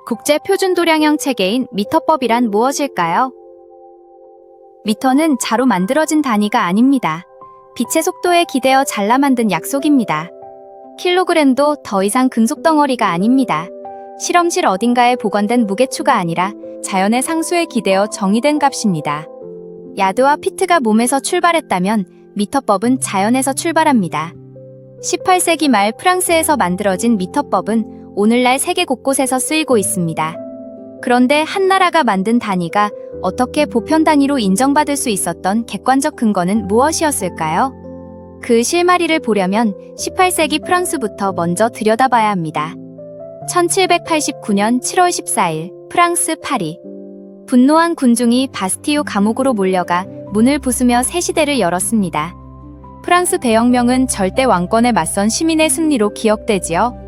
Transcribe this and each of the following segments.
국제 표준 도량형 체계인 미터법이란 무엇일까요? 미터는 자로 만들어진 단위가 아닙니다. 빛의 속도에 기대어 잘라 만든 약속입니다. 킬로그램도 더 이상 금속 덩어리가 아닙니다. 실험실 어딘가에 보관된 무게추가 아니라 자연의 상수에 기대어 정의된 값입니다. 야드와 피트가 몸에서 출발했다면 미터법은 자연에서 출발합니다. 18세기 말 프랑스에서 만들어진 미터법은 오늘날 세계 곳곳에서 쓰이고 있습니다. 그런데 한 나라가 만든 단위가 어떻게 보편 단위로 인정받을 수 있었던 객관적 근거는 무엇이었을까요? 그 실마리를 보려면 18세기 프랑스부터 먼저 들여다봐야 합니다. 1789년 7월 14일 프랑스 파리. 분노한 군중이 바스티유 감옥으로 몰려가 문을 부수며 새 시대를 열었습니다. 프랑스 대혁명은 절대 왕권에 맞선 시민의 승리로 기억되지요.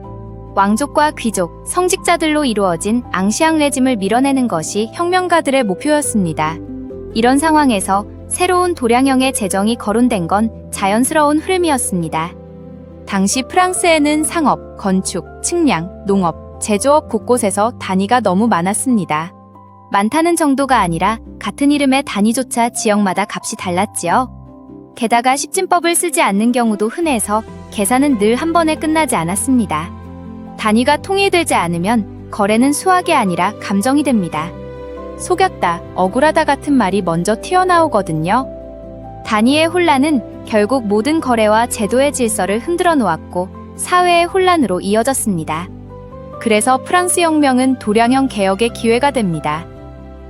왕족과 귀족, 성직자들로 이루어진 앙시앙 레짐을 밀어내는 것이 혁명가들의 목표였습니다. 이런 상황에서 새로운 도량형의 제정이 거론된 건 자연스러운 흐름이었습니다. 당시 프랑스에는 상업, 건축, 측량, 농업, 제조업 곳곳에서 단위가 너무 많았습니다. 많다는 정도가 아니라 같은 이름의 단위조차 지역마다 값이 달랐지요. 게다가 십진법을 쓰지 않는 경우도 흔해서 계산은 늘 한 번에 끝나지 않았습니다. 단위가 통일되지 않으면 거래는 수학이 아니라 감정이 됩니다. 속였다, 억울하다 같은 말이 먼저 튀어나오거든요. 단위의 혼란은 결국 모든 거래와 제도의 질서를 흔들어 놓았고 사회의 혼란으로 이어졌습니다. 그래서 프랑스 혁명은 도량형 개혁의 기회가 됩니다.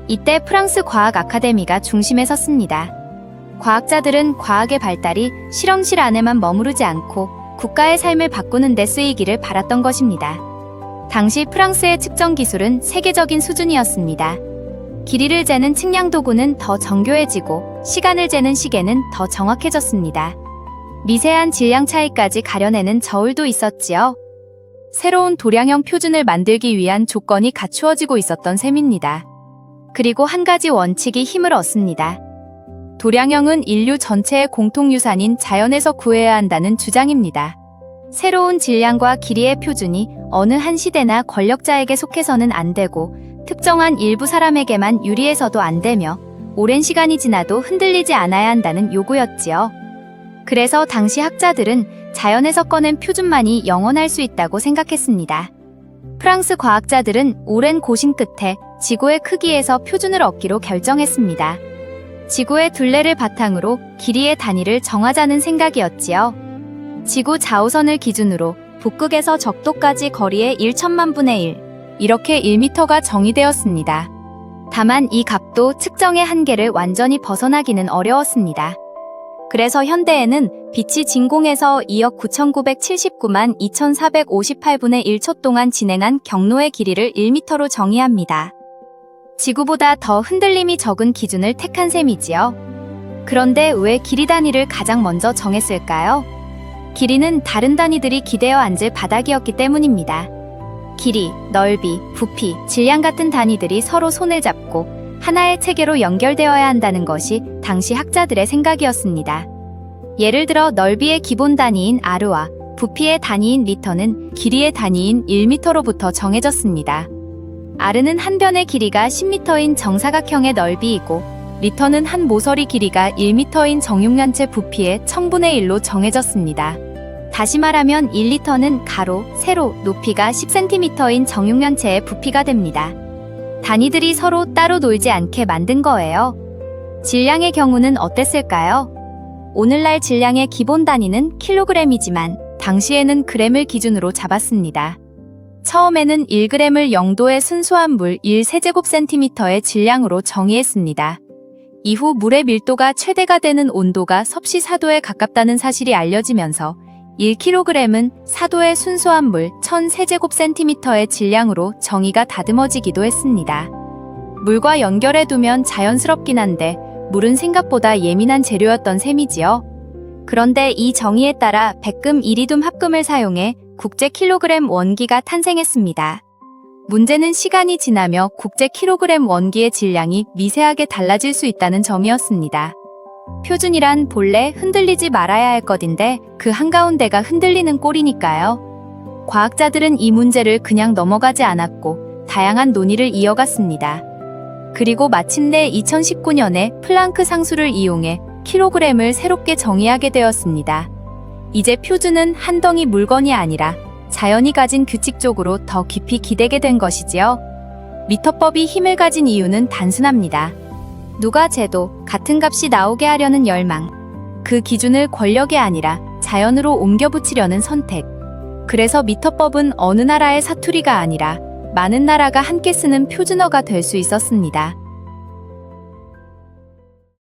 이때 프랑스 과학 아카데미가 중심에 섰습니다. 과학자들은 과학의 발달이 실험실 안에만 머무르지 않고 국가의 삶을 바꾸는 데 쓰이기를 바랐던 것입니다. 당시 프랑스의 측정 기술은 세계적인 수준이었습니다. 길이를 재는 측량 도구는 더 정교해지고 시간을 재는 시계는 더 정확해졌습니다. 미세한 질량 차이까지 가려내는 저울도 있었지요. 새로운 도량형 표준을 만들기 위한 조건이 갖추어지고 있었던 셈입니다. 그리고 한 가지 원칙이 힘을 얻습니다. 도량형은 인류 전체의 공통유산인 자연에서 구해야 한다는 주장입니다. 새로운 질량과 길이의 표준이 어느 한 시대나 권력자에게 속해서는 안 되고 특정한 일부 사람에게만 유리해서도 안 되며 오랜 시간이 지나도 흔들리지 않아야 한다는 요구였지요. 그래서 당시 학자들은 자연에서 꺼낸 표준만이 영원할 수 있다고 생각했습니다. 프랑스 과학자들은 오랜 고심 끝에 지구의 크기에서 표준을 얻기로 결정했습니다. 지구의 둘레를 바탕으로 길이의 단위를 정하자는 생각이었지요. 지구 좌우선을 기준으로 북극에서 적도까지 거리의 1천만 분의 1, 이렇게 1m가 정의되었습니다. 다만 이 값도 측정의 한계를 완전히 벗어나기는 어려웠습니다. 그래서 현대에는 빛이 진공에서 2억 9,979만 2,458분의 1초 동안 진행한 경로의 길이를 1m로 정의합니다. 지구보다 더 흔들림이 적은 기준을 택한 셈이지요. 그런데 왜 길이 단위를 가장 먼저 정했을까요? 길이는 다른 단위들이 기대어 앉을 바닥이었기 때문입니다. 길이, 넓이, 부피, 질량 같은 단위들이 서로 손을 잡고 하나의 체계로 연결되어야 한다는 것이 당시 학자들의 생각이었습니다. 예를 들어 넓이의 기본 단위인 아르와 부피의 단위인 리터는 길이의 단위인 1m로부터 정해졌습니다. 아르는 한 변의 길이가 10m인 정사각형의 넓이이고 리터는 한 모서리 길이가 1m인 정육면체 부피의 1000분의 1로 정해졌습니다. 다시 말하면 1리터는 가로, 세로, 높이가 10cm인 정육면체의 부피가 됩니다. 단위들이 서로 따로 놀지 않게 만든 거예요. 질량의 경우는 어땠을까요? 오늘날 질량의 기본 단위는 킬로그램이지만 당시에는 그램을 기준으로 잡았습니다. 처음에는 1g을 0도의 순수한 물 1세제곱센티미터의 질량으로 정의했습니다. 이후 물의 밀도가 최대가 되는 온도가 섭씨 4도에 가깝다는 사실이 알려지면서 1kg은 4도의 순수한 물 1000세제곱센티미터의 질량으로 정의가 다듬어지기도 했습니다. 물과 연결해두면 자연스럽긴 한데 물은 생각보다 예민한 재료였던 셈이지요. 그런데 이 정의에 따라 백금 이리듐 합금을 사용해 국제 킬로그램 원기가 탄생했습니다. 문제는 시간이 지나며 국제 킬로그램 원기의 질량이 미세하게 달라질 수 있다는 점이었습니다. 표준이란 본래 흔들리지 말아야 할 것인데 그 한가운데가 흔들리는 꼴이니까요. 과학자들은 이 문제를 그냥 넘어가지 않았고 다양한 논의를 이어갔습니다. 그리고 마침내 2019년에 플랑크 상수를 이용해 킬로그램을 새롭게 정의하게 되었습니다. 이제 표준은 한 덩이 물건이 아니라 자연이 가진 규칙 쪽으로 더 깊이 기대게 된 것이지요. 미터법이 힘을 가진 이유는 단순합니다. 누가 재도 같은 값이 나오게 하려는 열망. 그 기준을 권력이 아니라 자연으로 옮겨 붙이려는 선택. 그래서 미터법은 어느 나라의 사투리가 아니라 많은 나라가 함께 쓰는 표준어가 될 수 있었습니다.